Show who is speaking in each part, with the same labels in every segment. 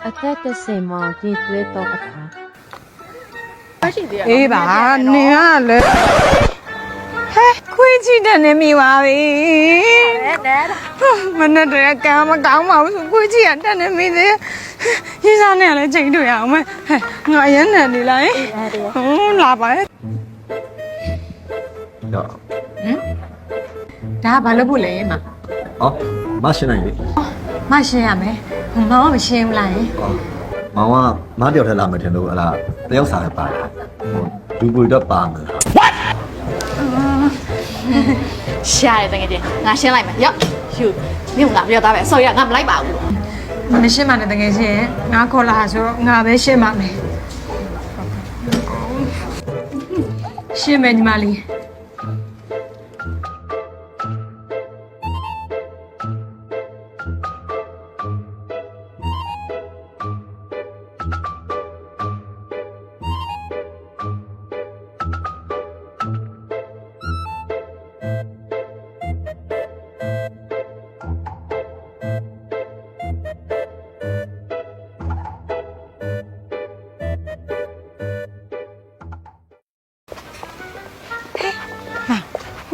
Speaker 1: အသက်30မောင်ကြည်သွေးတော့အခါ
Speaker 2: အေးပါနင်ကလည်းဟဲ့ခွေးချီတဲ့နေမိပါပြီမနဲ့တည်းကံမကောင်းပါဘူးခွေးချီကတက်နေမိသေးရေးစားနဲ့လည်းချိန်တွေ့ရအောင်မဲဟဲ့ငါအရင်နဲ့နေလိုက်လာပါရဲ့
Speaker 3: တော့
Speaker 2: ဒါဘာလို့ဖို့လဲမ
Speaker 3: ဟောမရှင်းနိုင်လေ
Speaker 2: မရှင်းရမယ်မောင်ကမရှင်းဘူးလား
Speaker 3: မောင်ကမတယောက်ထက်လာမယ်ထင်လို့ဟလာတယောက်စားရပါတယ်ဒူဘူတော့ပါမယ်
Speaker 4: ရှာရတဲ့ငယ်ချင်းငါရှင်းလိုက်မယ်ရော့ယူမြုပ်လာပြောသားပဲဆော်ရငါမလိုက်ပါဘူး
Speaker 2: မရှင်းပါနဲ့တကယ်ချင်းငါခေါ်လာဆိုတော့ငါပဲရှင်းပါမယ်ရှင်းမယ်ညီမလေး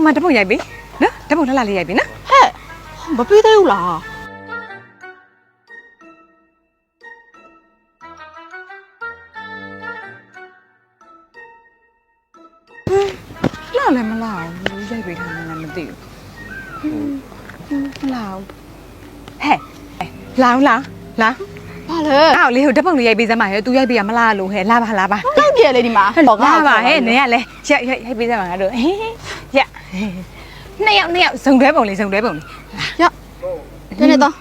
Speaker 2: မတပုတ်ရိုက်ပြီနော်တပုတ်လှလှလေးရိုက်ပြီနော်
Speaker 4: ဟဲ့မပြေးသေးဘူးလား
Speaker 2: လှလည်းမလှအောင်ရိုက်ပြီထားမှလည်းမသိဘူးလှအောင်ဟဲ့လောင်းလားလား
Speaker 4: ဘာလဲ
Speaker 2: အော်လေဟိုတပုတ်လေးရိုက်ပြီးစမ်းပါဟဲ့ तू ရိုက်ပြီးရမလှလို့ဟဲ့လာပါလာပါ
Speaker 4: လိုက်ပြလေဒီမှာ
Speaker 2: လာပါဟဲ့နင်ကလည်းရိုက်ပြီးစမ်းပါငါတို့ရနှစ်ယောက်စုံတွဲပုံလေးရော့
Speaker 4: တင်းနေတော့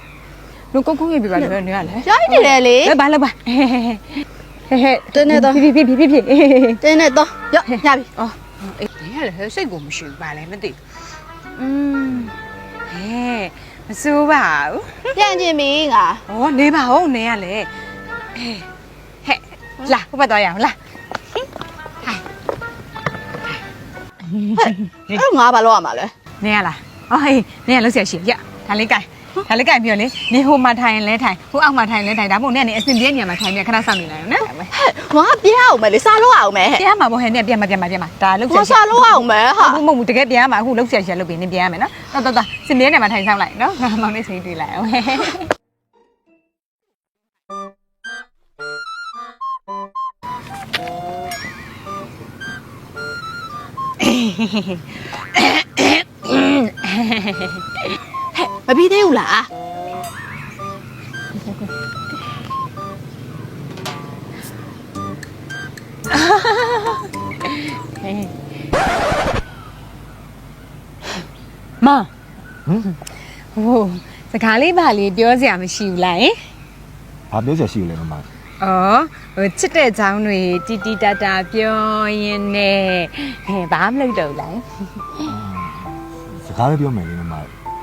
Speaker 2: လူကုန်းကုန်းရိုက်ပြီးပါလေနင်ကလည်း
Speaker 4: ရိုက်နေတယ်လေ
Speaker 2: ဘာလို့ပါဟဲ့
Speaker 4: တင်းနေတော့
Speaker 2: ဖြစ်
Speaker 4: တင်းနေတော့ရော့ရပြီ
Speaker 2: အော်အေးနင်ကလည်းစိတ်ကိုမရှိဘူးပါလဲမသိဟဲ့မစိုးပါဘူး
Speaker 4: ပြန်ကျင်ပြီငါ
Speaker 2: ဩနေပါဦးနင်ကလည်းဟဲ့လာဘက်သွားရအောင်လာ
Speaker 4: အဲ့ငါဘာလို့ရမှာလဲ
Speaker 2: နင်ရလားအော်ဟေးနင်ကလောက်ဆရာရှိရဒါလေးကြိုင်ပြီးတော့လေနင်ဟိုမှာထိုင်ရင်လဲထိုင်ဟိုအောက်မှာထိုင်ရင်လဲထိုင်ဒါမို့နင်ကနေအစင်ပြေးနေရာမှာထိုင်ပြီးခဏစောင့်နေလိုက်အောင်နော်
Speaker 4: ဟဲ့ငါပြန်အောင်မယ်လေစားလို့အောင်မယ်
Speaker 2: ပြန်မှာပေါ့ဟဲ့နင်ပြန်မှာဒါလောက်ဆရာ
Speaker 4: ငါစားလို့အောင်မယ်ဟာ
Speaker 2: မဟုတ်ဘူးတကယ်ပြန်မှာအခုလောက်ဆရာရှိလုပ်ပြီးနင်ပြန်ရမယ်နော်တော်စင်ပြေးနေရာမှာထိုင်ဆောင်လိုက်နော်မောင်လေးစိတ်တွေ့လိုက်အောင်
Speaker 4: မပြီးသေးဘူးလား
Speaker 2: မဟိုစကားလေးပါလေးပြောစရာမရှိဘူးလား
Speaker 3: ဘာပြောစရာရှိလဲမမ
Speaker 2: အော်ဟိုချစ်တဲ့အကြောင်းတွေတီတီတာတာပြောရင်းနဲ့ဘာမှမလုပ်တော့ဘူးလား
Speaker 3: စကားပဲပြောမယ်လေမမ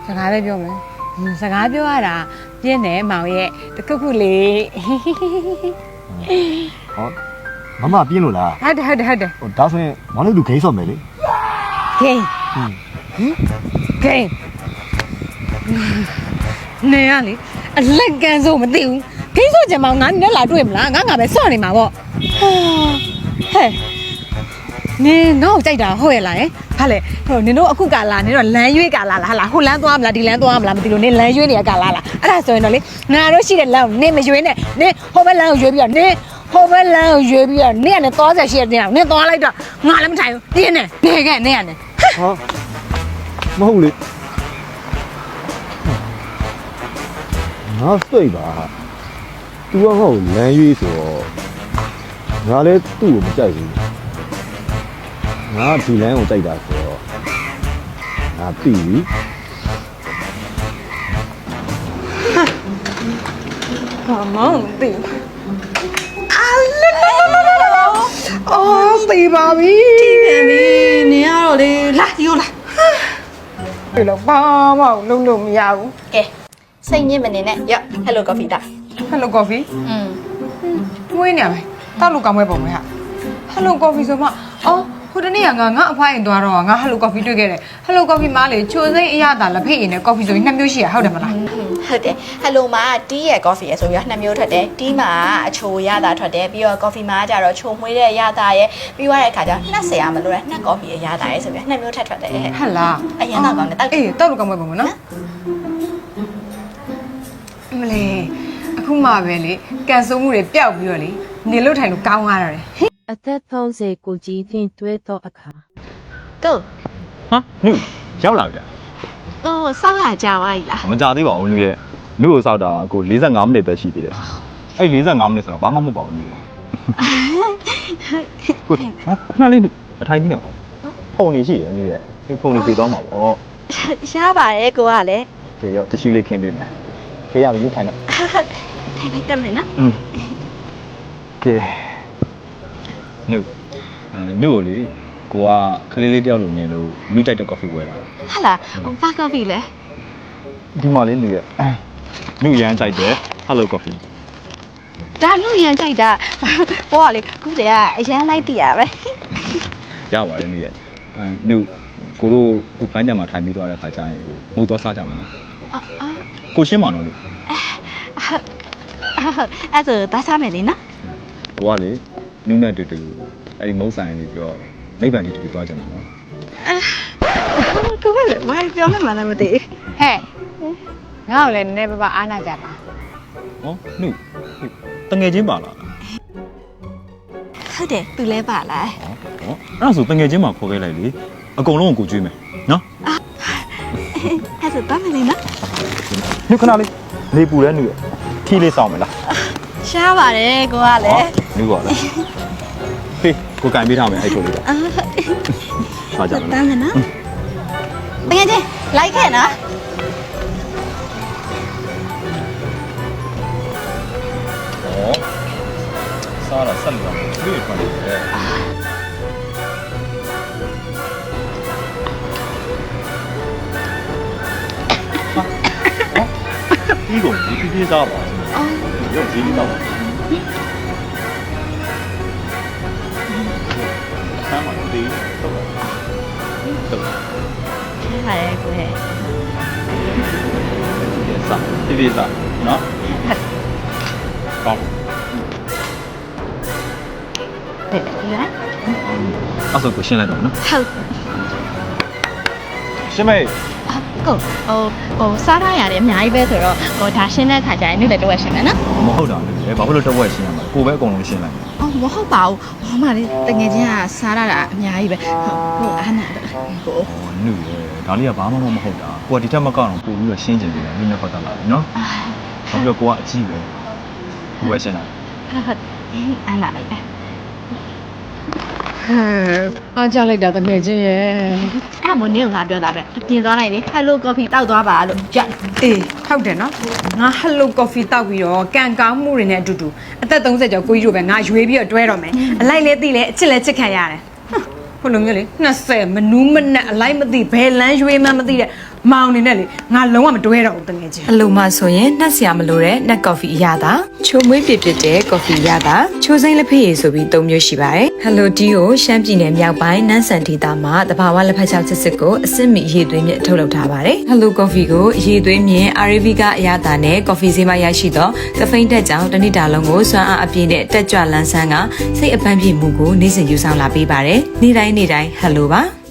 Speaker 2: စကားပဲပြောမယ်စကားပြောရတာပြင်းတယ်မောင်ရဲ့တခုလေး
Speaker 3: ဟောမမပြင်းလို့လား
Speaker 2: ဟုတ်တယ်
Speaker 3: ဟိုဒါဆိုရင်မောင်လေးလူဂိမ်းဆော့မယ်လေ
Speaker 2: ဂိမ်းဂိမ်းနေရလေအလက်ကန်းစိုးမသိဘူးဂိမ်းဆော့ချင်မောင်ငါနဲ့လာတွေ့မလားငါပဲဆော့နေမှာပေါ့ဟဲ့နင်ငါ့ကိုကြိုက်တာဟုတ်ရဲ့လားဟာလေဟိုနင်တို့အခုကလာနင်တို့လမ်းရွေးကလာလားဟာလားဟိုလမ်းသွားမလားဒီလမ်းသွားမလားမသိလို့နင်လမ်းရွေးနေရကလာလားအဲ့ဒါဆိုရင်တော့လေငါတို့ရှိတဲ့လမ်းကိုနင်မရွေးနဲ့နင်ဟိုဘက်လမ်းကိုရွေးပြီးတော့နင်ဟိုဘက်လမ်းကိုရွေးပြီးတော့နင်ကလည်းသွားဆက်ရှိတဲ့တင်အောင်နင်သွားလိုက်တော့ငါလည်းမထိုင်ဘူးပြင်းနေနေခဲ့နင်ကနေ
Speaker 3: ဟာမဟုတ်လေငါစိတ်ပါသူကဟောလမ်းရွေးဆိုတော့ငါလည်းသူ့ကိုမကြိုက်ဘူးငါဒီလမ်းကိုကြိုက်တာဆိုတော့ငါပြီ
Speaker 2: ဟာမောင်ပြီအော်ပြီပါပြီ
Speaker 4: ပြန်ပြီနင်ကတော့လေလာယူလာ
Speaker 2: ဒီလိုဘာမှလုံးလို့မရဘူး
Speaker 4: ကဲစိတ်ညစ်မနေနဲ့ရော့ Hello Coffee တာ
Speaker 2: Hello Coffee မွေးနေပါမယ်တောက်လို့ကောင်းမဲ့ပုံပဲဟာ Hello Coffee ဆိုမှအော်ဟိုတနေ့ကငါအဖွားရင်သွားတော့ငါ Hello Coffee တွေ့ခဲ့တယ် Hello Coffee မားလေချိုစိမ့်အရသာလက်ဖိတ်ရင်နဲ့ coffee ဆိုရင်နှစ်မျိုးရှိရဟုတ်တယ်မလား
Speaker 4: ဟုတ်တယ်ဟယ်လိုမှာတီးရဲ့ coffee ရဲ့ဆိုပြီးတော့နှစ်မျိုးထွက်တယ်တီးမှာအချိုရတာထွက်တယ်ပြီးတော့ coffee မှာကျတော့ချိုမွေးတဲ့ရတာရဲ့ပြီးသွားတဲ့အခါကျတော့နှက်ဆရာမလို့နှက် coffee ရဲ့ရတာရဲ့ဆိုပြီးနှစ်မျိုးထပ်ထွက်တယ်ဟဲ့
Speaker 2: ဟတ်လား
Speaker 4: အရင်တော့ကောင်းတယ်တောက်
Speaker 2: အေးတောက်လို့ကောင်းမှာပေါ့နော်မလေးအခုမှပဲလေကန်ဆိုးမှုတွေပျောက်ပြီးတော့လေနေလို့ထိုင်လို့ကောင်းရတာလေ
Speaker 1: အသက်30ကိုကြီးဖြင့်တွေ့တော့အခါ
Speaker 4: ကို
Speaker 3: ဟာနုရောက်လာပြီလား
Speaker 4: ဟိုစောက်ရကြပါ ਈ လား
Speaker 3: မကြသေးပါဘူးနုရဲ့နုကိုစောက်တာကို45မိနစ်ပဲရှိသေးတယ်အဲ့45မိနစ်ဆိုတော့ဘာမှမဟုတ်ပါဘူးနုကိုဟာခဏလေးအထိုင်ကြီးနေဖုန်းကြီးရှိတယ်နုရဲ့ဒီဖုန်းလေးပြေးသွားမှာပေါ့
Speaker 4: ရှားပါတယ်ကိုကလည်း
Speaker 3: ပြေရောတရှိလေးခင်းပေးမယ်ခေရပြီထိုင်တော့
Speaker 4: ထိုင်လိုက်တက်မယ်နော်
Speaker 3: ကဲနုကိုလေကိုကကလေးလေးတယောက်လိုမြင်လို့မိတိုက်တဲ့ coffee ဝယ်လာ
Speaker 4: ဟာလားဟိုဘာကော်ဖီလဲ
Speaker 3: ဒီမှာလေးနုရဲ့နုရမ်းကြိုက်တယ် hello coffee
Speaker 4: ဒါလို့ရန်ကြိုက်တာဟိုကလေခုတည်းကအရန်လိုက်တည်ရပဲ
Speaker 3: ရပါတယ်နုရဲ့နုကိုတို့ကိုပန်းကြံမှာထိုင်ပြီးသွားတဲ့ခါကျရင်မို့သွားစားကြမှာနော်ကိုရှင်းပါတော့လို့
Speaker 4: အဲ့ဒါဒါစားမယ်လေနော်
Speaker 3: ကိုကလေနုနဲ့တူတူအဲ့ဒီမုတ်ဆိုင်နေပြီးတော့နိဗ္ဗာန်ကြီးတူသွားကြမှာနော်
Speaker 4: ကိုကလည်းဘာပြောမှမလားမသိ
Speaker 2: ဟဲ့ငါ့ကိုလည်းနည်းနည်းပါးအားနာကြပါ
Speaker 3: ဟောနုတငယ်ချင်းပါလား
Speaker 4: ဟုတ်တယ်သူလဲပါလား
Speaker 3: ဟောအဲ့ဒါဆိုတငယ်ချင်းမှာခေါ်ခဲ့လိုက်လေအကုန်လုံးကိုကြွေးမယ်နော်
Speaker 4: အဲ့ဒါပါမယ်လေနော်
Speaker 3: နုခဏလေးနေပူတဲ့နုရဲ့ခီးလေးစောင်းမယ်လား
Speaker 4: ရှားပါတယ်ကိုကလည်း
Speaker 3: နုကလည်းဟေးကိုကန်ပေးထားမယ်အဲ့ထိုးလေးပါကြမယ်
Speaker 4: တမ်းမယ်နော်တကယ်ချင်းလိုက်ခဲ့နော်
Speaker 3: စားတာဆက်လို့ပြေးထွက်နေတယ်ဒီကိုဒီပြေးစားပါရုပ်ကြီးတော့ဆမ်းမတီးတော့တော့
Speaker 4: ပါတယ်ကိုဟဲ့
Speaker 3: စားပြေးစားနော်ကောင်း
Speaker 4: တယ်လား
Speaker 3: အဲ့ဆိုကိုရှင်းလိုက်တော့နော်
Speaker 4: ဟုတ်
Speaker 3: ရှင်းမေး
Speaker 4: ကိုဟိုစားရရတယ်အများကြီးပဲဆိုတော့ဟိုဒါရှင်းတဲ့ခါကျရင်နေ့လည်းတော့ရှင်းမယ်နော်
Speaker 3: မဟုတ်တာလေဘာဖြစ်လို့တော့ဝက်ရှင်းရမှာကိုပဲအကုန်လုံးရှင်းလိုက်
Speaker 4: အော်မဟုတ်ပါဘူးဟိုမှာလေတကယ်ချင်းကစားရတာအများကြီးပဲဟိုအားနာတယ်ကို
Speaker 3: ဟောနုရဲဒါလေးကဘာမှမဟုတ်တာကိုကဒီထက်မကောက်တော့ပို့ပြီးတော့ရှင်းချင်တယ်နင်းနဲ့ပတ်သက်လာပြီနော်ဘာဖြစ်လို့ကိုကအကြည့်ပဲကိုပဲရှင်းတာ
Speaker 4: ဟုတ်အားနာလိုက်ပဲ
Speaker 2: အားကြလိုက်တာတကယ်ချင်းရဲ့
Speaker 4: အဲ့မနေငါပြောတာပဲပြင်သွားလိုက်လေဟယ်လိုကော်ဖီတောက်သွားပါလို့ကြက်
Speaker 2: အေးဟုတ်တယ်နော်ငါ hello coffee တောက်ပြီးတော့ကန်ကောင်းမှုတွေနဲ့အတူတူအသက်30ကျော်ကိုကြီးတို့ပဲငါရွေးပြီးတော့တွဲတော့မယ်အလိုက်လဲသိလဲအချစ်လဲချစ်ခံရတယ်ဟိုလိုမျိုးလေ20မနူးမနဲ့အလိုက်မသိဘယ်လမ်းရွေးမှမသိတဲ့မောင်နေနဲ့လေငါလုံးဝမတွဲတော့ဘူးတကယ်ချင်း
Speaker 5: အလိုမှဆိုရင်နှက်စရာမလိုတဲ့နှက်ကော်ဖီအရသာချိုမွေးပြပြတဲ့ကော်ဖီအရသာချိုစိမ့်လက်ဖက်ရည်ဆိုပြီး၃မျိုးရှိပါတယ်။ Hello Tea ကိုရှမ်းပြည်နယ်မြောက်ပိုင်းနန်းဆန်ဒေသမှာတဘာဝလက်ဖက်ချောက်စစ်ကိုအစစ်မီရေသွေးမြင့်ထုတ်လုပ်ထားပါတယ်။ Hello Coffee ကိုရေသွေးမြင့် Arabica အရသာနဲ့ကော်ဖီဆေးမရရှိသောကဖိန်းတက်ကြောင်တစ်နေ့တာလုံးကိုစွမ်းအားအပြည့်နဲ့တက်ကြွလန်းဆန်းကစိတ်အပန်းပြေမှုကိုနေ့စဉ်ယူဆောင်လာပေးပါတယ်။နေ့တိုင်းHello ပါ။